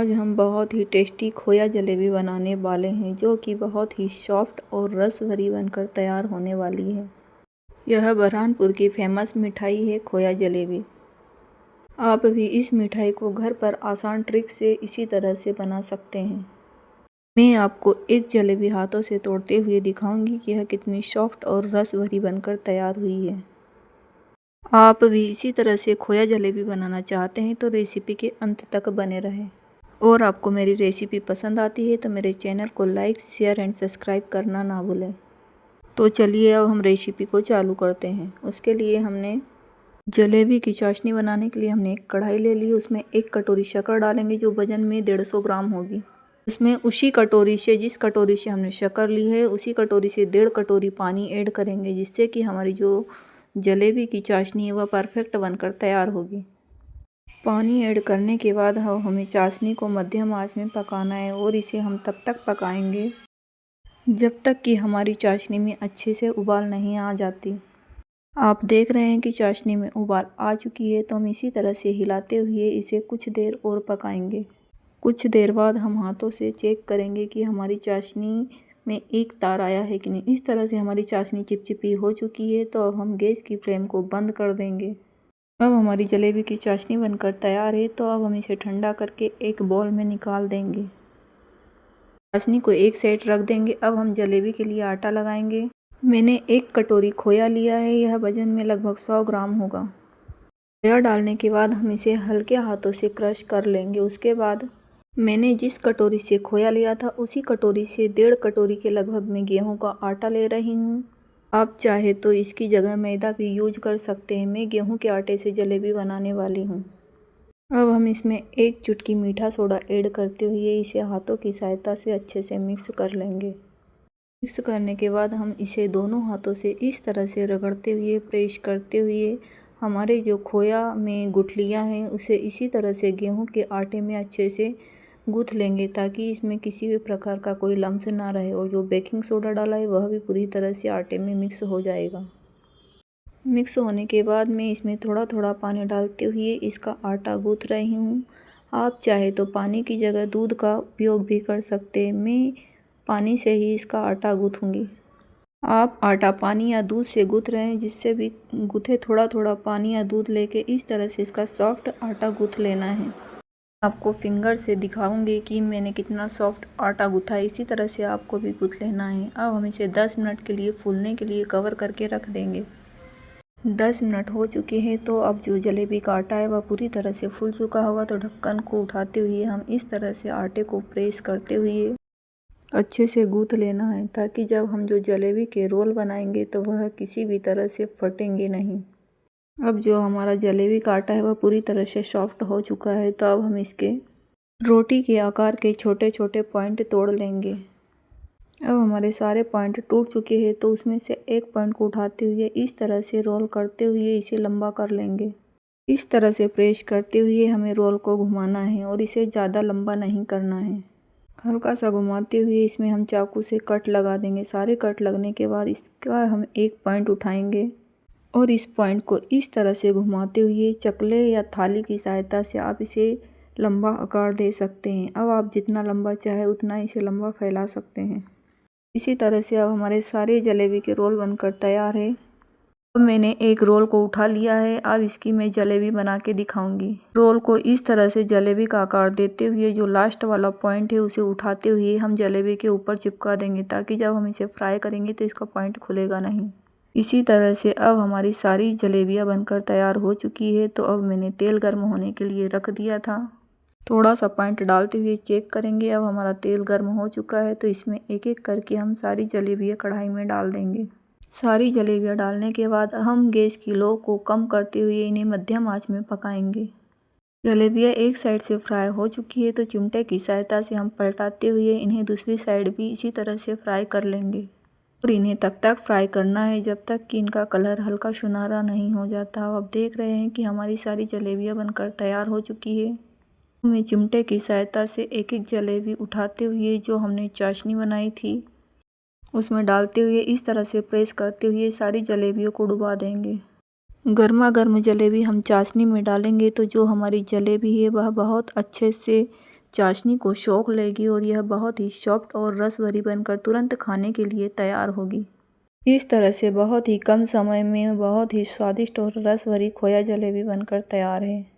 आज हम बहुत ही टेस्टी खोया जलेबी बनाने वाले हैं जो कि बहुत ही सॉफ्ट और रस भरी बनकर तैयार होने वाली है। यह बुरहानपुर की फेमस मिठाई है खोया जलेबी। आप भी इस मिठाई को घर पर आसान ट्रिक से इसी तरह से बना सकते हैं। मैं आपको एक जलेबी हाथों से तोड़ते हुए दिखाऊंगी कि यह कितनी सॉफ्ट और रस भरी बनकर तैयार हुई है। आप भी इसी तरह से खोया जलेबी बनाना चाहते हैं तो रेसिपी के अंत तक बने रहें। और आपको मेरी रेसिपी पसंद आती है तो मेरे चैनल को लाइक, शेयर एंड सब्सक्राइब करना ना भूलें। तो चलिए अब हम रेसिपी को चालू करते हैं। उसके लिए हमने जलेबी की चाशनी बनाने के लिए हमने एक कढ़ाई ले ली। उसमें 1 कटोरी शक्कर डालेंगे जो वजन में 150 ग्राम होगी। उसमें उसी कटोरी से जिस कटोरी से हमने शक्कर ली है उसी कटोरी से 1.5 कटोरी पानी ऐड करेंगे, जिससे कि हमारी जो जलेबी की चाशनी है वह परफेक्ट बनकर तैयार होगी। पानी ऐड करने के बाद हमें चाशनी को मध्यम आंच में पकाना है और इसे हम तब तक पकाएंगे जब तक कि हमारी चाशनी में अच्छे से उबाल नहीं आ जाती। आप देख रहे हैं कि चाशनी में उबाल आ चुकी है, तो हम इसी तरह से हिलाते हुए इसे कुछ देर और पकाएंगे। कुछ देर बाद हम हाथों से चेक करेंगे कि हमारी चाशनी में एक तार आया है कि नहीं। इस तरह से हमारी चाशनी चिपचिपी हो चुकी है, तो अब हम गैस की फ्लेम को बंद कर देंगे। अब हमारी जलेबी की चाशनी बनकर तैयार है, तो अब हम इसे ठंडा करके एक बाउल में निकाल देंगे। चाशनी को एक साइड रख देंगे। अब हम जलेबी के लिए आटा लगाएंगे। मैंने 1 कटोरी खोया लिया है, यह वजन में लगभग 100 ग्राम होगा। खोया डालने के बाद हम इसे हल्के हाथों से क्रश कर लेंगे। उसके बाद मैंने जिस कटोरी से खोया लिया था उसी कटोरी से 1.5 कटोरी के लगभग मैं गेहूं का आटा ले रही हूँ। आप चाहे तो इसकी जगह मैदा भी यूज कर सकते हैं। मैं गेहूं के आटे से जलेबी बनाने वाली हूँ। अब हम इसमें 1 चुटकी मीठा सोडा ऐड करते हुए इसे हाथों की सहायता से अच्छे से मिक्स कर लेंगे। मिक्स करने के बाद हम इसे दोनों हाथों से इस तरह से रगड़ते हुए प्रेस करते हुए हमारे जो खोया में गुठलियाँ हैं उसे इसी तरह से गेहूं के आटे में अच्छे से गूँथ लेंगे, ताकि इसमें किसी भी प्रकार का कोई लम्स ना रहे और जो बेकिंग सोडा डाला है वह भी पूरी तरह से आटे में मिक्स हो जाएगा। मिक्स होने के बाद मैं इसमें थोड़ा थोड़ा पानी डालते हुए इसका आटा गूँथ रही हूँ। आप चाहे तो पानी की जगह दूध का उपयोग भी कर सकते हैं। मैं पानी से ही इसका आटा गूँथूँगी। आप आटा पानी या दूध से गूँथ रहे हैं, जिससे भी गूँथे थोड़ा थोड़ा पानी या दूध लेके इस तरह से इसका सॉफ्ट आटा गूँथ लेना है। आपको फिंगर से दिखाऊंगी कि मैंने कितना सॉफ्ट आटा गूँथा है। इसी तरह से आपको भी गूँथ लेना है। अब हम इसे 10 मिनट के लिए फूलने के लिए कवर करके रख देंगे। 10 मिनट हो चुके हैं, तो अब जो जलेबी का आटा है वह पूरी तरह से फूल चुका होगा। तो ढक्कन को उठाते हुए हम इस तरह से आटे को प्रेस करते हुए अच्छे से गूँथ लेना है, ताकि जब हम जो जलेबी के रोल बनाएंगे तो वह किसी भी तरह से फटेंगे नहीं। अब जो हमारा जलेबी का आटा है वह पूरी तरह से सॉफ्ट हो चुका है, तो अब हम इसके रोटी के आकार के छोटे छोटे पॉइंट तोड़ लेंगे। अब हमारे सारे पॉइंट टूट चुके हैं, तो उसमें से एक पॉइंट को उठाते हुए इस तरह से रोल करते हुए इसे लंबा कर लेंगे। इस तरह से प्रेस करते हुए हमें रोल को घुमाना है और इसे ज़्यादा लंबा नहीं करना है। हल्का सा घुमाते हुए इसमें हम चाकू से कट लगा देंगे। सारे कट लगने के बाद इसका हम एक पॉइंट उठाएंगे और इस पॉइंट को इस तरह से घुमाते हुए चकले या थाली की सहायता से आप इसे लंबा आकार दे सकते हैं। अब आप जितना लंबा चाहे उतना इसे लंबा फैला सकते हैं। इसी तरह से अब हमारे सारे जलेबी के रोल बनकर तैयार है। अब मैंने एक रोल को उठा लिया है। अब इसकी मैं जलेबी बना के दिखाऊंगी। रोल को इस तरह से जलेबी का आकार देते हुए जो लास्ट वाला पॉइंट है उसे उठाते हुए हम जलेबी के ऊपर चिपका देंगे, ताकि जब हम इसे फ्राई करेंगे तो इसका पॉइंट खुलेगा नहीं। इसी तरह से अब हमारी सारी जलेबियाँ बनकर तैयार हो चुकी है। तो अब मैंने तेल गर्म होने के लिए रख दिया था। थोड़ा सा पॉइंट डालते हुए चेक करेंगे। अब हमारा तेल गर्म हो चुका है, तो इसमें एक एक करके हम सारी जलेबियाँ कढ़ाई में डाल देंगे। सारी जलेबियाँ डालने के बाद हम गैस की लो को कम करते हुए इन्हें मध्यम आंच में पकाएंगे। जलेबियाँ एक साइड से फ्राई हो चुकी है, तो चिमटे की सहायता से हम पलटाते हुए इन्हें दूसरी साइड भी इसी तरह से फ्राई कर लेंगे। और इन्हें तब तक फ्राई करना है जब तक कि इनका कलर हल्का सुनहरा नहीं हो जाता। आप देख रहे हैं कि हमारी सारी जलेबियाँ बनकर तैयार हो चुकी है। मैं चिमटे की सहायता से एक एक जलेबी उठाते हुए जो हमने चाशनी बनाई थी उसमें डालते हुए इस तरह से प्रेस करते हुए सारी जलेबियों को डुबा देंगे। गर्मा गर्म जलेबी हम चाशनी में डालेंगे तो जो हमारी जलेबी है वह बहुत अच्छे से चाशनी को सोख लेगी और यह बहुत ही सॉफ्ट और रस भरी बनकर तुरंत खाने के लिए तैयार होगी। इस तरह से बहुत ही कम समय में बहुत ही स्वादिष्ट और रस भरी खोया जलेबी बनकर तैयार है।